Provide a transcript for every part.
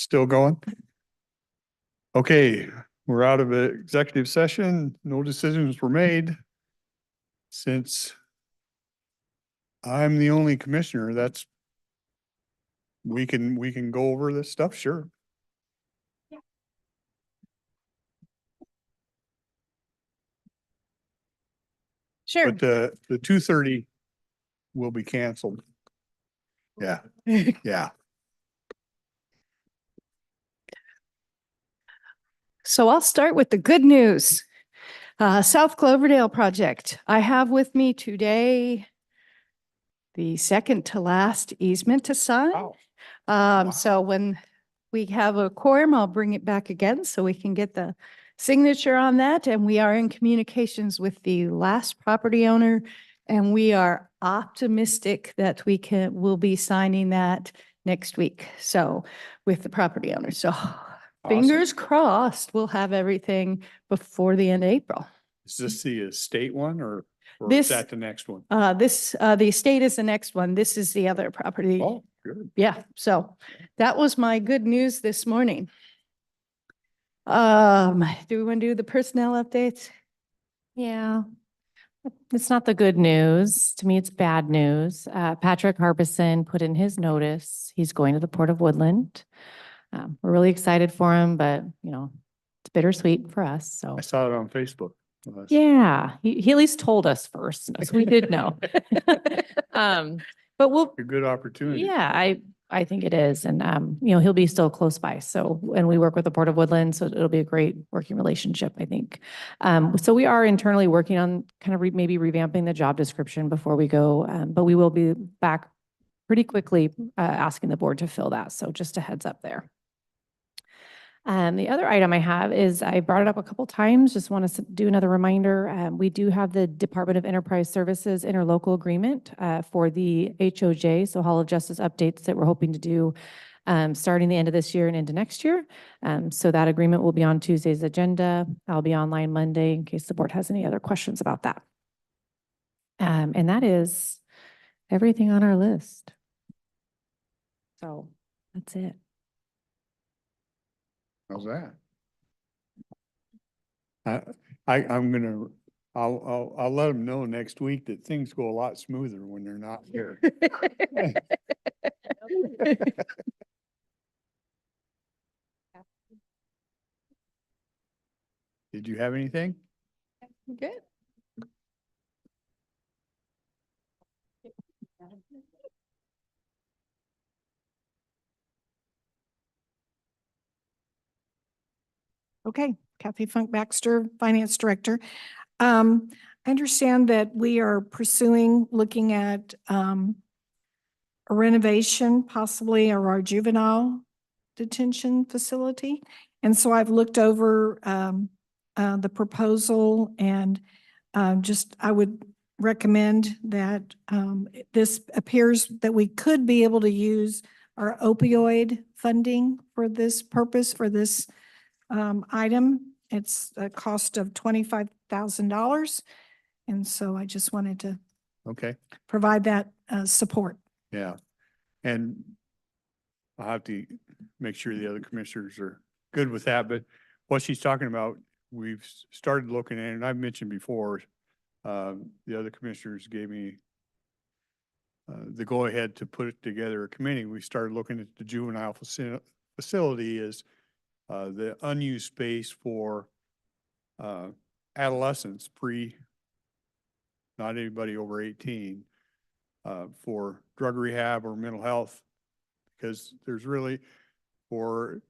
Still going? Okay, we're out of executive session. No decisions were made. Since I'm the only commissioner, we can go over this stuff, sure. Sure. But the 2:30 will be canceled. Yeah, yeah. So I'll start with the good news. South Cloverdale project. I have with me today the second to last easement to sign. Wow. So when we have a quorum, I'll bring it back again so we can get the signature on that. And we are in communications with the last property owner. And we are optimistic that we'll be signing that next week. So with the property owner. So fingers crossed, we'll have everything before the end of April. Is this the estate one or This- is that the next one? The estate is the next one. This is the other property. Oh, good. Yeah, so that was my good news this morning. Do we want to do the personnel updates? Yeah. It's not the good news. To me, it's bad news. Patrick Harbison put in his notice. He's going to the Port of Woodland. We're really excited for him, but it's bittersweet for us. So I saw it on Facebook. yeah, he at least told us first, so we did know. But we'll, A good opportunity. yeah, I think it is. And, he'll be still close by. So, and we work with the Port of Woodland, so it'll be a great working relationship, I think. So we are internally working on kind of maybe revamping the job description before we go. But we will be back pretty quickly, asking the board to fill that. So just a heads up there. The other item I have is I brought it up a couple times, just want to do another reminder. We do have the Department of Enterprise Services interlocal agreement for the HOJ, so Hall of Justice updates that we're hoping to do starting the end of this year and into next year. So that agreement will be on Tuesday's agenda. I'll be online Monday in case the board has any other questions about that. And that is everything on our list. So that's it. How's that? I'll let them know next week that things go a lot smoother when they're not here. Did you have anything? Good. Okay, Kathy Funk Baxter, Finance Director. I understand that we are looking at a renovation possibly of our juvenile detention facility. And so I've looked over the proposal and I would recommend that this appears that we could be able to use our opioid funding for this purpose, for this item. It's a cost of $25,000. And so I just wanted to provide that support. Yeah. And I'll have to make sure the other commissioners are good with that. But what she's talking about, we've started looking at, and I've mentioned before, the other commissioners gave me the go ahead to put together a committee. We started looking at the juvenile facility as the unused space for adolescents, not anybody over 18, for drug rehab or mental health, because there's really, for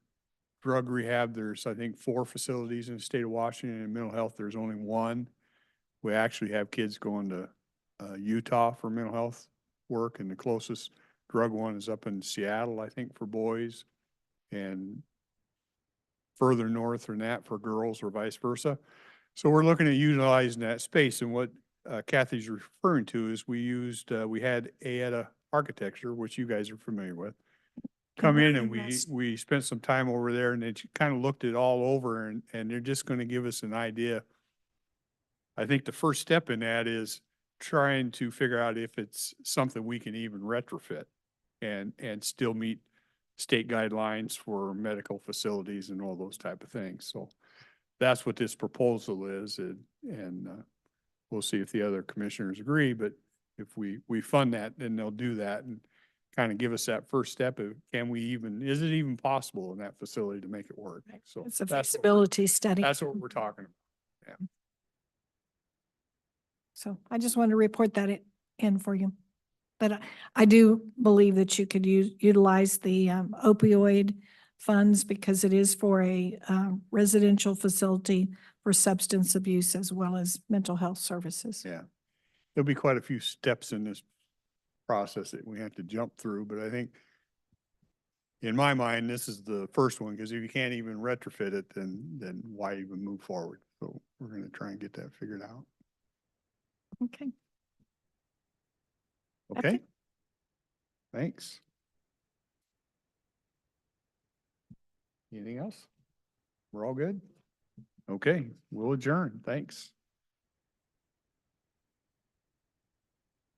drug rehab, there's I think 4 facilities in the state of Washington, and mental health, there's only 1. We actually have kids going to Utah for mental health work, and the closest drug one is up in Seattle, I think, for boys, and further north than that for girls or vice versa. So we're looking at utilizing that space. And what Kathy's referring to is we had AETA Architecture, which you guys are familiar with, come in, and we spent some time over there, and they kind of looked it all over, and they're just going to give us an idea. I think the first step in that is trying to figure out if it's something we can even retrofit and still meet state guidelines for medical facilities and all those type of things. So that's what this proposal is, and we'll see if the other commissioners agree, but if we fund that, then they'll do that and kind of give us that first step of, is it even possible in that facility to make it work? So It's a that's what we're- feasibility study. That's what we're talking about. So I just wanted to report that in for you. But I do believe that you could utilize the opioid funds because it is for a residential facility for substance abuse as well as mental health services. Yeah. There'll be quite a few steps in this process that we have to jump through, but I think in my mind, this is the first one, because if you can't even retrofit it, then why even move forward? So we're going to try and get that figured out. Okay. That's Okay? it. Thanks. Anything else? We're all good? Okay, we'll adjourn. Thanks.